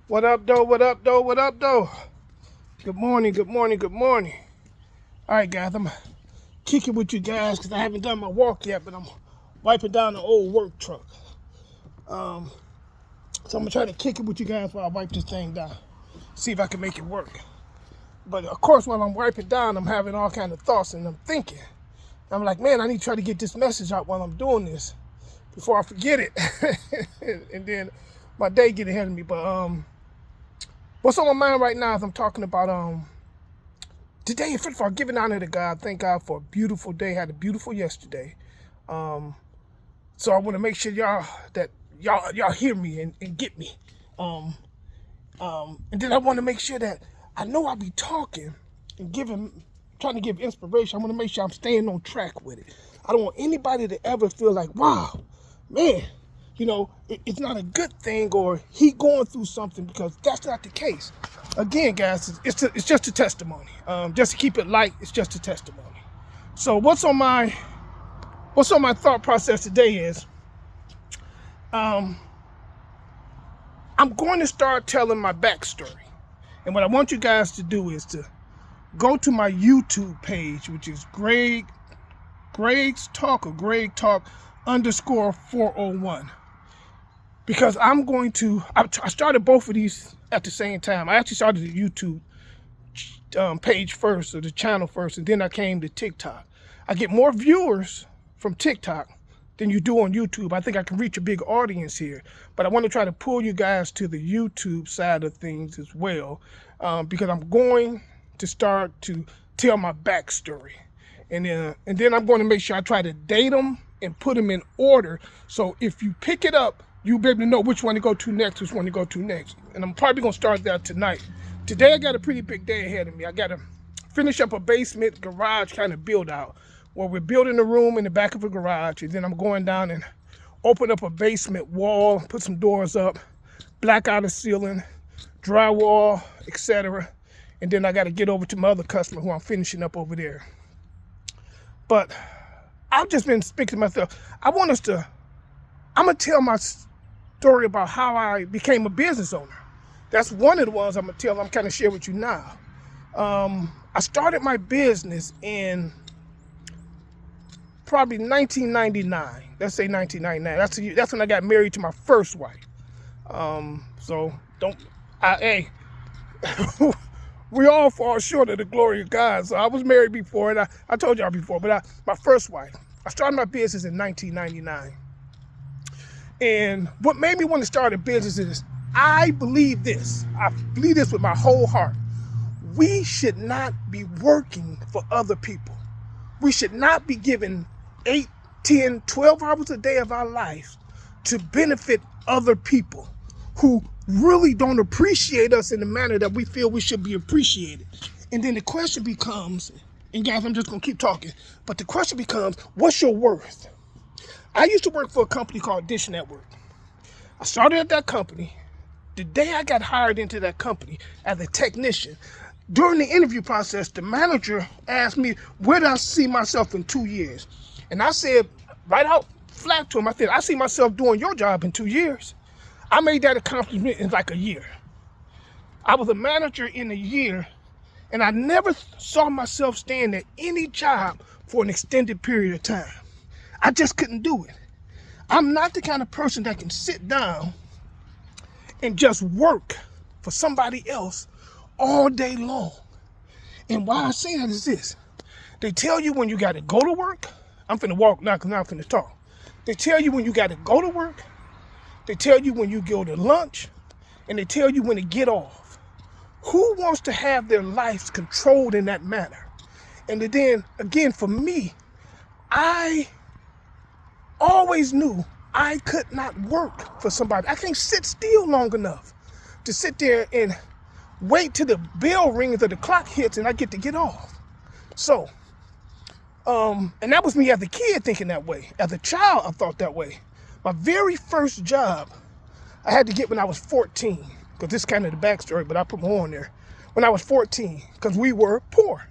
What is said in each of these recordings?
What up, though? What up, though? What up, though? Good morning, good morning, good morning. All right, guys, I'm kicking with you guys because I haven't done my walk yet, but I'm wiping down the old work truck. So I'm going to try to kick it with you guys while I wipe this thing down. See if I can make it work. But, of course, while I'm wiping down, I'm having all kind of thoughts and I'm thinking. I'm like, man, I need to try to get this message out while I'm doing this before I forget it. And then my day get ahead of me. But what's on my mind right now is I'm talking about today, first of all, giving honor to God. Thank God for a beautiful day. Had a beautiful yesterday. So I want to make sure y'all hear me and get me. And then I want to make sure that I know I'll be talking and trying to give inspiration. I want to make sure I'm staying on track with it. I don't want anybody to ever feel like, wow, man, it's not a good thing or he going through something, because that's not the case. Again, guys, it's just a testimony. Just to keep it light, it's just a testimony. So what's on my thought process today is, I'm going to start telling my backstory. And what I want you guys to do is to go to my YouTube page, which is Greg's Talk or Greg Talk _401. Because I started both of these at the same time. I actually started the YouTube page first, or the channel first, and then I came to TikTok. I get more viewers from TikTok than you do on YouTube. I think I can reach a big audience here, but I want to try to pull you guys to the YouTube side of things as well, because I'm going to start to tell my backstory, and then I'm going to make sure I try to date them and put them in order. So if you pick it up, you'll be able to know which one to go to next, And I'm probably going to start that tonight. Today I got a pretty big day ahead of me. I got to finish up a basement garage kind of build out, where we're building a room in the back of a garage, and then I'm going down and open up a basement wall, put some doors up, black out the ceiling, drywall, etc. And then I got to get over to my other customer who I'm finishing up over there. But I've just been speaking to myself. I'm going to tell my story about how I became a business owner. That's one of the ones I'm going to tell. I'm kind of share with you now. I started my business in probably 1999. Let's say 1999. That's when I got married to my first wife. We all fall short of the glory of God. So I was married before, and I told y'all before, but my first wife. I started my business in 1999. And what made me want to start a business is I believe this. I believe this with my whole heart. We should not be working for other people. We should not be given 8, 10, 12 hours a day of our lives to benefit other people who really don't appreciate us in the manner that we feel we should be appreciated. And then the question becomes, and guys, I'm just going to keep talking, but the question becomes, what's your worth? I used to work for a company called Dish Network. I started at that company. The day I got hired into that company as a technician, during the interview process, the manager asked me, where do I see myself in 2 years? And I said, right out flat to him, I said, I see myself doing your job in 2 years. I made that accomplishment in like a year. I was a manager in a year, and I never saw myself staying at any job for an extended period of time. I just couldn't do it. I'm not the kind of person that can sit down and just work for somebody else all day long. And why I say that is this. They tell you when you got to go to work. I'm finna walk now because now I'm finna talk. They tell you when you got to go to work. They tell you when you go to lunch. And they tell you when to get off. Who wants to have their lives controlled in that manner? And then, again, for me, I always knew I could not work for somebody. I can't sit still long enough to sit there and wait till the bell rings or the clock hits and I get to get off. So, and that was me as a kid thinking that way. As a child, I thought that way. My very first job I had to get when I was 14, because this is kind of the backstory, but I put more on there. When I was 14, because we were poor.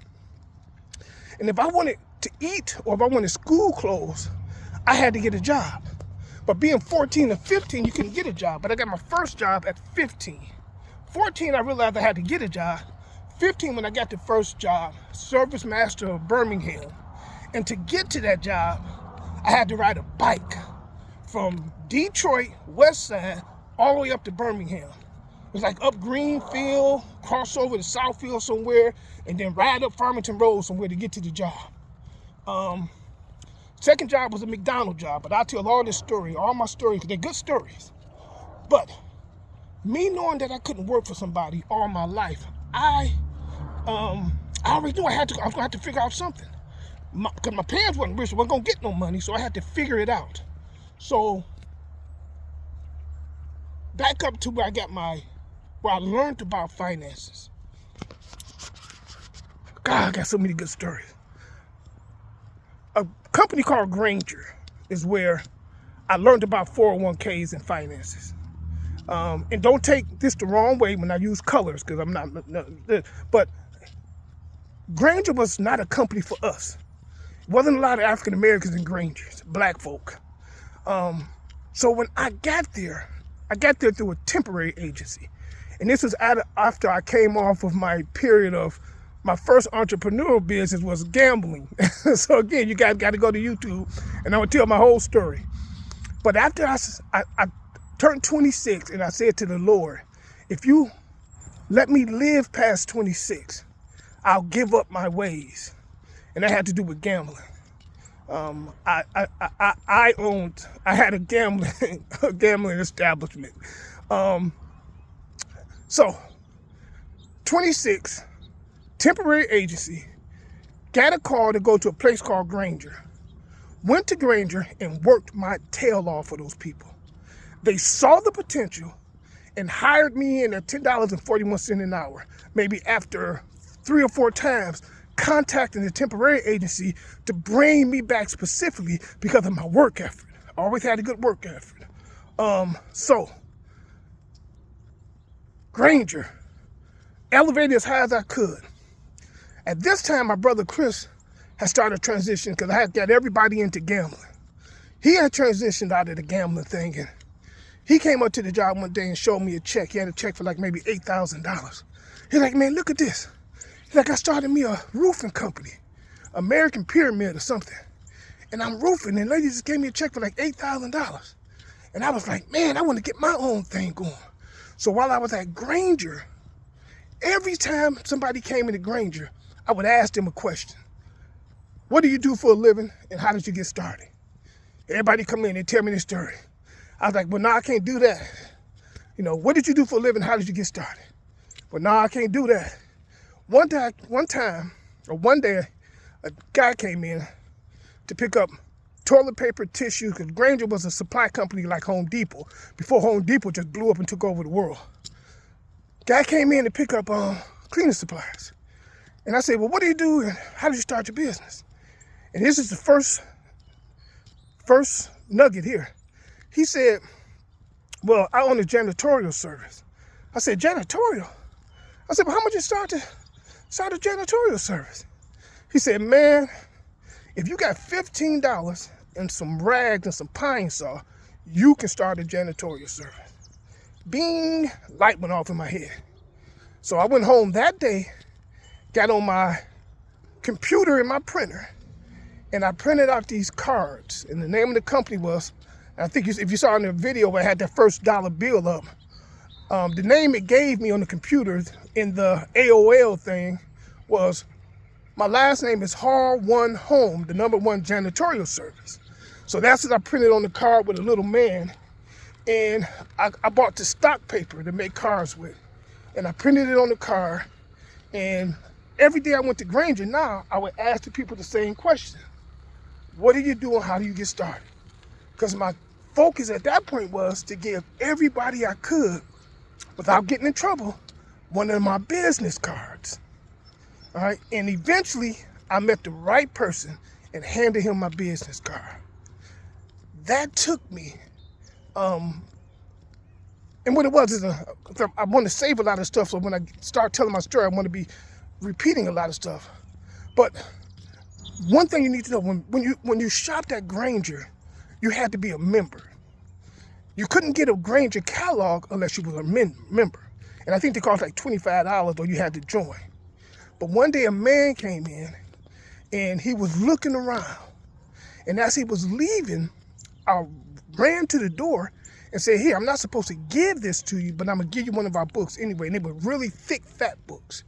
And if I wanted to eat or if I wanted school clothes, I had to get a job. But being 14 or 15, you couldn't get a job. But I got my first job at 15. 14, I realized I had to get a job. 15, when I got the first job, Service Master of Birmingham. And to get to that job, I had to ride a bike from Detroit, West Side, all the way up to Birmingham. It was like up Greenfield, cross over to Southfield somewhere, and then ride up Farmington Road somewhere to get to the job. Second job was a McDonald's job, but I'll tell all this story, all my stories, because they're good stories. But me knowing that I couldn't work for somebody all my life, I already knew I was going to have to figure out something. Because my parents wasn't rich, so I wasn't going to get no money, so I had to figure it out. So, back up to where I learned about finances. God, I got so many good stories. A company called Grainger is where I learned about 401ks and finances. And don't take this the wrong way when I use colors, because I'm not, but Grainger was not a company for us. It wasn't a lot of African Americans in Graingers, black folk. So when I got there through a temporary agency. And this was after I came off of my period of my first entrepreneurial business was gambling. So again, you guys got to go to YouTube and I will tell my whole story. But after I turned 26 and I said to the Lord, if you let me live past 26, I'll give up my ways. And that had to do with gambling. I had a gambling establishment. So 26, temporary agency, got a call to go to a place called Grainger. Went to Grainger and worked my tail off for those people. They saw the potential and hired me in at $10.41 an hour. Maybe after 3 or 4 times, contacting the temporary agency to bring me back specifically because of my work effort. I always had a good work effort. So, Grainger, elevated as high as I could. At this time, my brother Chris had started transitioning because I had got everybody into gambling. He had transitioned out of the gambling thing, and he came up to the job one day and showed me a check. He had a check for like maybe $8,000. He's like, man, look at this. He's like, I started me a roofing company, American Pyramid or something. And I'm roofing, and lady just gave me a check for like $8,000. And I was like, man, I want to get my own thing going. So while I was at Grainger, every time somebody came into Grainger, I would ask them a question. What do you do for a living, and how did you get started? Everybody come in and tell me this story. I was like, well, no, I can't do that. You know, what did you do for a living? How did you get started? Well, no, I can't do that. One day, a guy came in to pick up toilet paper, tissue, because Grainger was a supply company like Home Depot, before Home Depot just blew up and took over the world. Guy came in to pick up cleaning supplies. And I said, well, what do you do and how did you start your business? And this is the first nugget here. He said, well, I own a janitorial service. I said, janitorial? I said, well, how much you start a janitorial service? He said, man, if you got $15 and some rags and some pine saw, you can start a janitorial service. Bing, light went off in my head. So I went home that day, got on my computer and my printer, and I printed out these cards. And the name of the company was, I think if you saw in the video where I had that first dollar bill up, the name it gave me on the computer in the AOL thing was, my last name is Hall One Home, the #1 janitorial service. So that's what I printed on the card with a little man. And I bought the stock paper to make cards with. And I printed it on the card. And every day I went to Grainger now, I would ask the people the same question. What do you do and how do you get started? Because my focus at that point was to give everybody I could, without getting in trouble, one of my business cards. All right, and eventually I met the right person and handed him my business card. That took me, and what it was is I want to save a lot of stuff, so when I start telling my story, I want to be repeating a lot of stuff. But one thing you need to know, when you shopped at Grainger, you had to be a member. You couldn't get a Granger catalog unless you were a member. And I think they cost like $25 or you had to join. But one day a man came in and he was looking around. And as he was leaving, I ran to the door and said, here, I'm not supposed to give this to you, but I'm going to give you one of our books anyway. And they were really thick, fat books.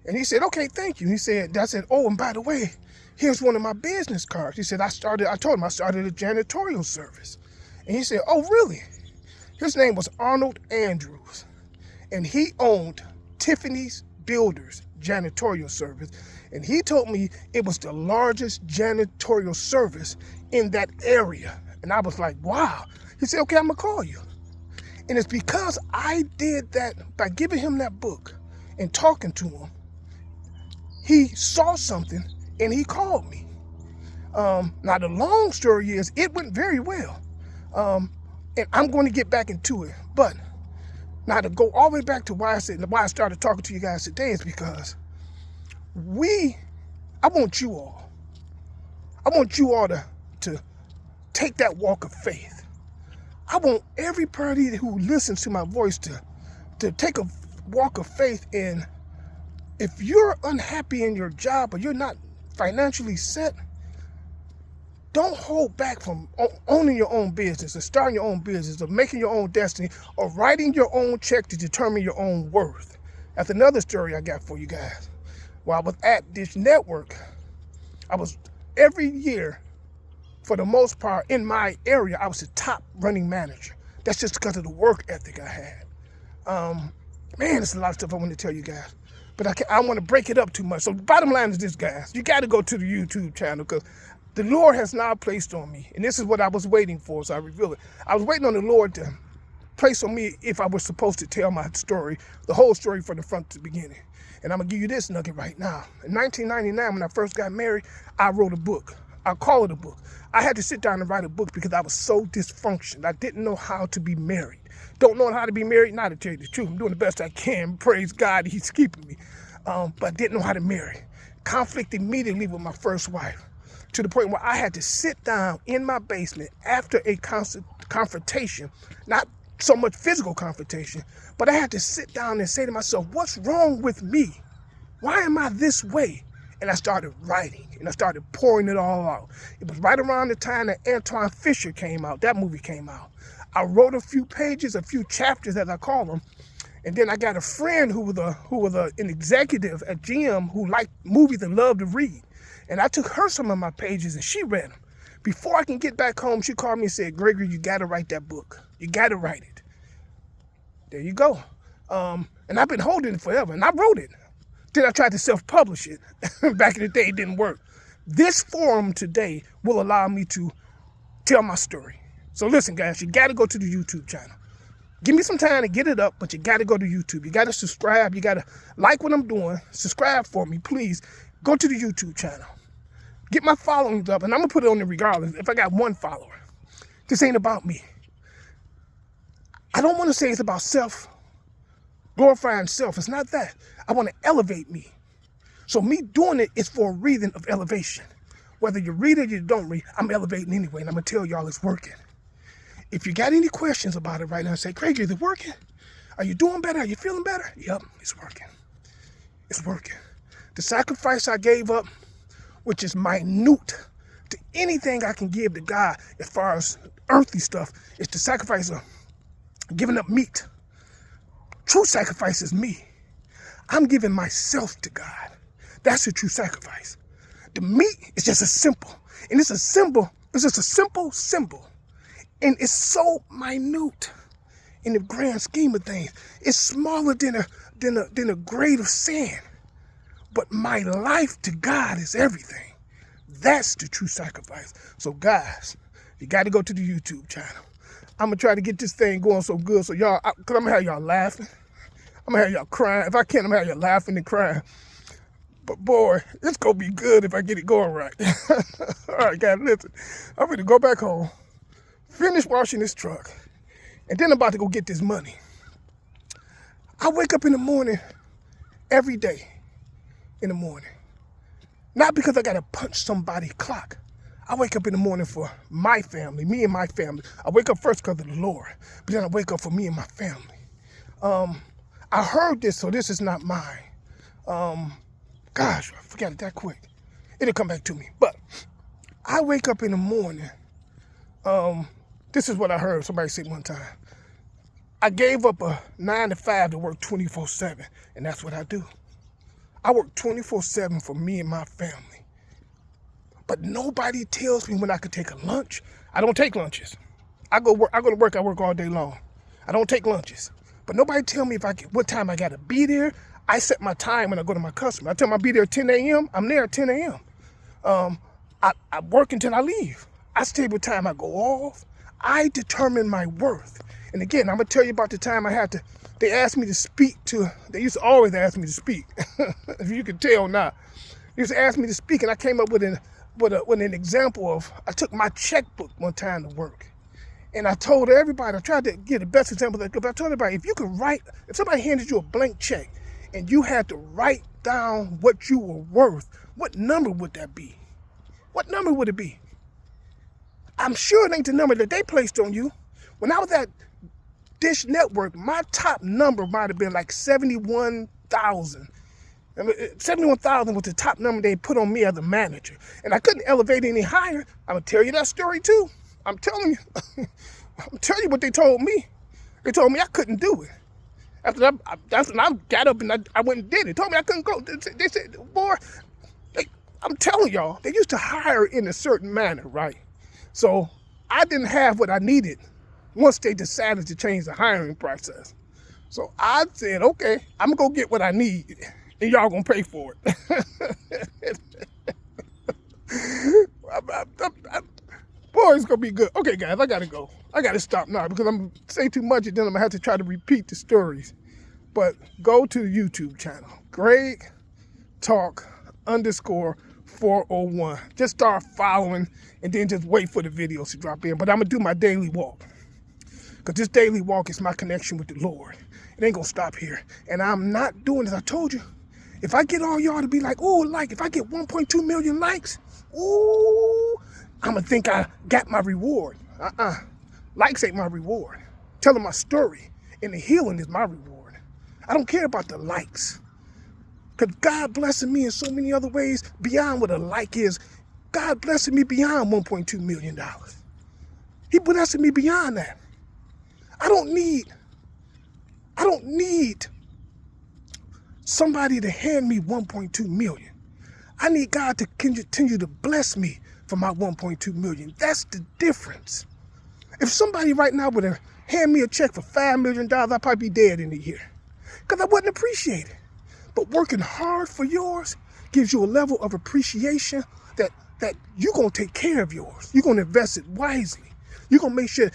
And he said, okay, thank you. He said, I said, oh, and by the way, here's one of my business cards. He said, I told him I started a janitorial service. And he said, oh, really? His name was Arnold Andrews. And he owned Tiffany's Builders janitorial service. And he told me it was the largest janitorial service in that area. And I was like, wow. He said, okay, I'm gonna call you. And it's because I did that by giving him that book and talking to him. He saw something and he called me. Now the long story is it went very well. And I'm going to get back into it. But now to go all the way back to why I started talking to you guys today is because I want you all to take that walk of faith. I want everybody who listens to my voice to take a walk of faith. And if you're unhappy in your job or you're not financially set, don't hold back from owning your own business or starting your own business or making your own destiny or writing your own check to determine your own worth. That's another story I got for you guys. While I was at Dish Network, I was every year, for the most part, in my area, I was the top running manager. That's just because of the work ethic I had. Man, there's a lot of stuff I want to tell you guys, but I want to break it up too much. So the bottom line is this, guys. You got to go to the YouTube channel because the Lord has now placed on me, and this is what I was waiting for, so I reveal it. I was waiting on the Lord to place on me if I was supposed to tell my story, the whole story from the front to the beginning. And I'm going to give you this nugget right now. In 1999, when I first got married, I wrote a book. I call it a book. I had to sit down and write a book because I was so dysfunctional. I didn't know how to be married. Don't know how to be married? Not to tell you the truth. I'm doing the best I can. Praise God, He's keeping me. But I didn't know how to marry. Conflict immediately with my first wife, to the point where I had to sit down in my basement after a confrontation, not so much physical confrontation, but I had to sit down and say to myself, what's wrong with me? Why am I this way? And I started writing, and I started pouring it all out. It was right around the time that Antoine Fisher came out, that movie came out. I wrote a few pages, a few chapters, as I call them, and then I got a friend who was an executive at GM who liked movies and loved to read. And I took her some of my pages, and she read them. Before I can get back home, she called me and said, Gregory, you got to write that book. You got to write it. There you go. And I've been holding it forever, and I wrote it. Then I tried to self-publish it. Back in the day, it didn't work. This forum today will allow me to tell my story. So listen, guys, you got to go to the YouTube channel. Give me some time to get it up, but you got to go to YouTube. You got to subscribe. You got to like what I'm doing. Subscribe for me, please. Go to the YouTube channel. Get my followings up, and I'm going to put it on there regardless if I got one follower. This ain't about me. I don't want to say it's about glorifying self. It's not that. I want to elevate me. So me doing it is for a reason of elevation. Whether you read it or you don't read, I'm elevating anyway, and I'm going to tell y'all it's working. If you got any questions about it right now, say, Craig, is it working? Are you doing better? Are you feeling better? Yep, it's working. It's working. The sacrifice I gave up, which is minute to anything I can give to God as far as earthly stuff, is the sacrifice of giving up meat. True sacrifice is me. I'm giving myself to God. That's the true sacrifice. The meat is just a symbol. And it's a symbol. It's just a simple symbol. And it's so minute in the grand scheme of things. It's smaller than a grain of sand. But my life to God is everything. That's the true sacrifice. So guys, you got to go to the YouTube channel. I'm going to try to get this thing going so good. So y'all, because I'm going to have y'all laughing. I'm going to have y'all crying. If I can, I'm going to have y'all laughing and crying. But boy, it's going to be good if I get it going right. All right, guys, listen. I'm going to go back home, finish washing this truck, and then I'm about to go get this money. I wake up in the morning every day in the morning. Not because I got to punch somebody's clock. I wake up in the morning for my family, me and my family. I wake up first because of the Lord, but then I wake up for me and my family. I heard this, so this is not mine. Gosh, I forgot it that quick. It'll come back to me. But I wake up in the morning. This is what I heard somebody say one time. I gave up a 9 to 5 to work 24/7, and that's what I do. I work 24/7 for me and my family. But nobody tells me when I could take a lunch. I don't take lunches. I go to work, I work all day long. I don't take lunches. But nobody tell me what time I gotta be there. I set my time when I go to my customer. I tell them I'll be there at 10 a.m., I'm there at 10 a.m. I work until I leave. I stay with time I go off. I determine my worth. And again, I'm gonna tell you about the time they asked me to speak they used to always ask me to speak. If you can tell now. They used to ask me to speak, and I came up with an example of, I took my checkbook one time to work. And I told everybody, I tried to give the best example that I could, but I told everybody, if somebody handed you a blank check and you had to write down what you were worth, what number would that be? What number would it be? I'm sure it ain't the number that they placed on you. When I was at Dish Network, my top number might have been like 71,000. 71,000 was the top number they put on me as a manager. And I couldn't elevate any higher. I'm going to tell you that story too. I'm telling you. I'm telling you what they told me. They told me I couldn't do it. That's when I got up and I went and did it. Told me I couldn't go. They said, boy, I'm telling y'all, they used to hire in a certain manner, right? So I didn't have what I needed once they decided to change the hiring process. So I said, okay, I'm going to go get what I need, and y'all going to pay for it. Boy, it's going to be good. Okay, guys, I got to go. I got to stop now because I'm going to say too much, and then I'm going to have to try to repeat the stories. But go to the YouTube channel, Greg Talk _401. Just start following and then just wait for the videos to drop in. But I'm going to do my daily walk, because this daily walk is my connection with the Lord. It ain't going to stop here. And I'm not doing as I told you. If I get all y'all to be like, oh, if I get 1.2 million likes, ooh, I'm going to think I got my reward. Likes ain't my reward. Telling my story and the healing is my reward. I don't care about the likes. Because God blessing me in so many other ways beyond what a like is. God blessing me beyond $1.2 million. He blessing me beyond that. I don't need somebody to hand me 1.2 million. I need God to continue to bless me for my 1.2 million. That's the difference. If somebody right now would hand me a check for $5 million, I'd probably be dead in a year, because I wouldn't appreciate it. But working hard for yours gives you a level of appreciation that you're going to take care of yours. You're going to invest it wisely. You're going to make sure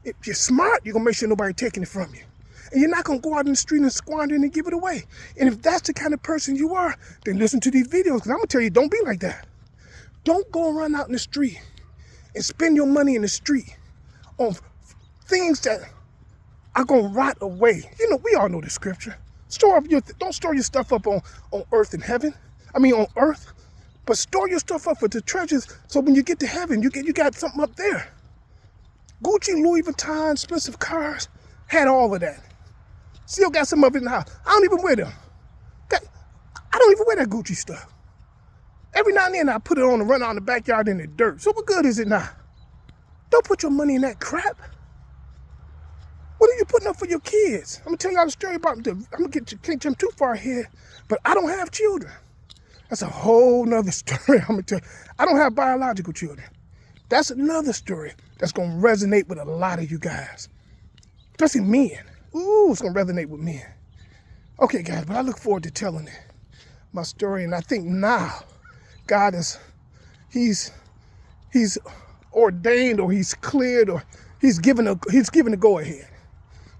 if you're smart, you're going to make sure nobody's taking it from you. And you're not going to go out in the street and squander it and give it away. And if that's the kind of person you are, then listen to these videos, because I'm going to tell you, don't be like that. Don't go around out in the street and spend your money in the street on things that are going to rot away. You know, we all know the scripture. Don't store your stuff up on earth and heaven. On earth. But store your stuff up for the treasures, so when you get to heaven, you got something up there. Gucci, Louis Vuitton, expensive cars, had all of that. Still got some of it in the house. I don't even wear them. I don't even wear that Gucci stuff. Every now and then I put it on and run out in the backyard in the dirt. So what good is it now? Don't put your money in that crap. What are you putting up for your kids? I'm going to tell y'all a story about can't jump too far ahead, but I don't have children. That's a whole nother story. I'm going to tell you. I don't have biological children. That's another story that's going to resonate with a lot of you guys, especially men. Ooh, it's going to resonate with men. Okay, guys, but I look forward to telling my story, and I think now God he's ordained, or he's cleared, or he's given a go ahead.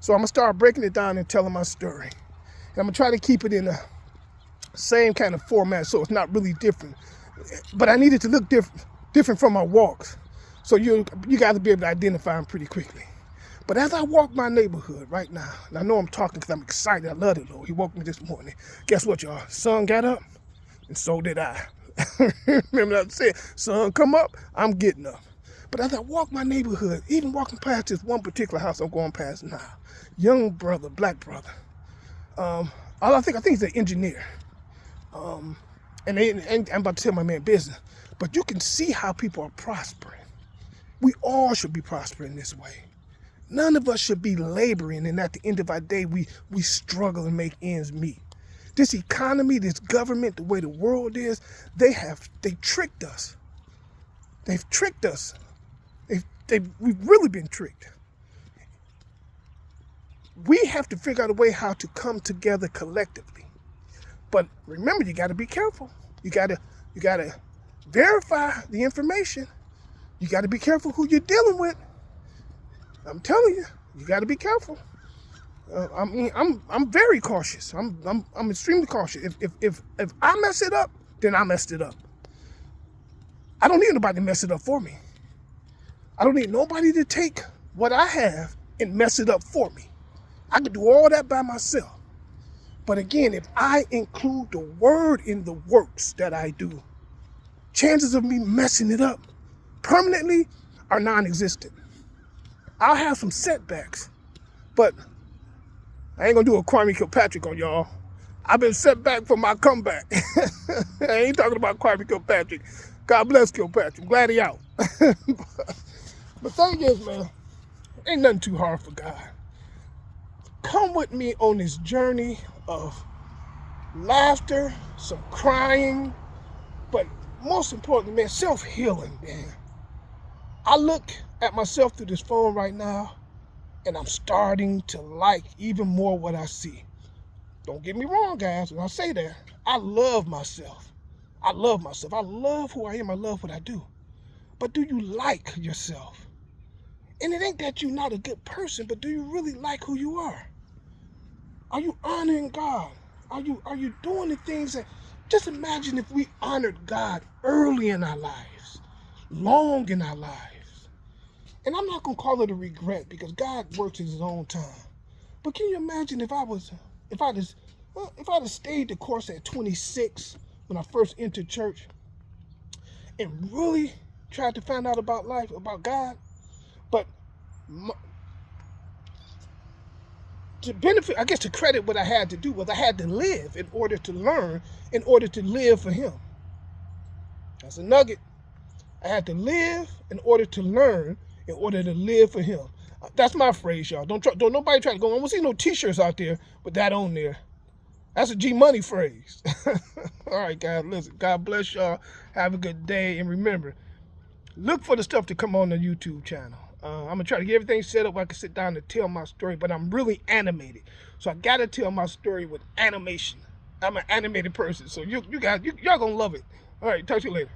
So I'm going to start breaking it down and telling my story. And I'm going to try to keep it in the same kind of format, so it's not really different. But I need it to look different from my walks, so you guys will be able to identify them pretty quickly. But as I walk my neighborhood right now, and I know I'm talking because I'm excited. I love it, Lord. He woke me this morning. Guess what, y'all? Sun got up, and so did I. Remember that saying, sun come up, I'm getting up. But as I walk my neighborhood, even walking past this one particular house I'm going past now, young brother, black brother, I think he's an engineer. And I'm about to tell my man business, but you can see how people are prospering. We all should be prospering this way. None of us should be laboring, and at the end of our day, we struggle and make ends meet. This economy, this government, the way the world is, they tricked us. They've tricked us. We've really been tricked. We have to figure out a way how to come together collectively. But remember, you got to be careful. You got to verify the information. You got to be careful who you're dealing with. I'm telling you, you got to be careful. I'm very cautious. I'm extremely cautious. If I mess it up, then I messed it up. I don't need nobody to mess it up for me. I don't need nobody to take what I have and mess it up for me. I can do all that by myself. But again, if I include the word in the works that I do, chances of me messing it up permanently are non-existent. I'll have some setbacks, but I ain't gonna do a Kwame Kilpatrick on y'all. I've been set back for my comeback. I ain't talking about Kwame Kilpatrick. God bless Kilpatrick. I'm glad he out. But thing is, man, ain't nothing too hard for God. Come with me on this journey of laughter, some crying, but most importantly, man, self-healing, man. I look at myself through this phone right now, and I'm starting to like even more what I see. Don't get me wrong, guys, when I say that, I love myself. I love myself. I love who I am. I love what I do. But do you like yourself? And it ain't that you're not a good person, but do you really like who you are? Are you honoring God? Are you doing the things that, just imagine if we honored God early in our lives, long in our lives. And I'm not gonna call it a regret because God works in his own time. But can you imagine if I'd have stayed the course at 26 when I first entered church and really tried to find out about life, about God, but to benefit, I guess to credit what I had to do was I had to live in order to learn, in order to live for him. That's a nugget. I had to live in order to learn, in order to live for him. That's my phrase, y'all. Don't nobody try to go. I don't see no t-shirts out there with that on there. That's a G Money phrase. All right, guys, listen. God bless y'all. Have a good day. And remember, look for the stuff to come on the YouTube channel. I'm going to try to get everything set up where I can sit down and tell my story, but I'm really animated. So I got to tell my story with animation. I'm an animated person, so y'all going to love it. All right, talk to you later.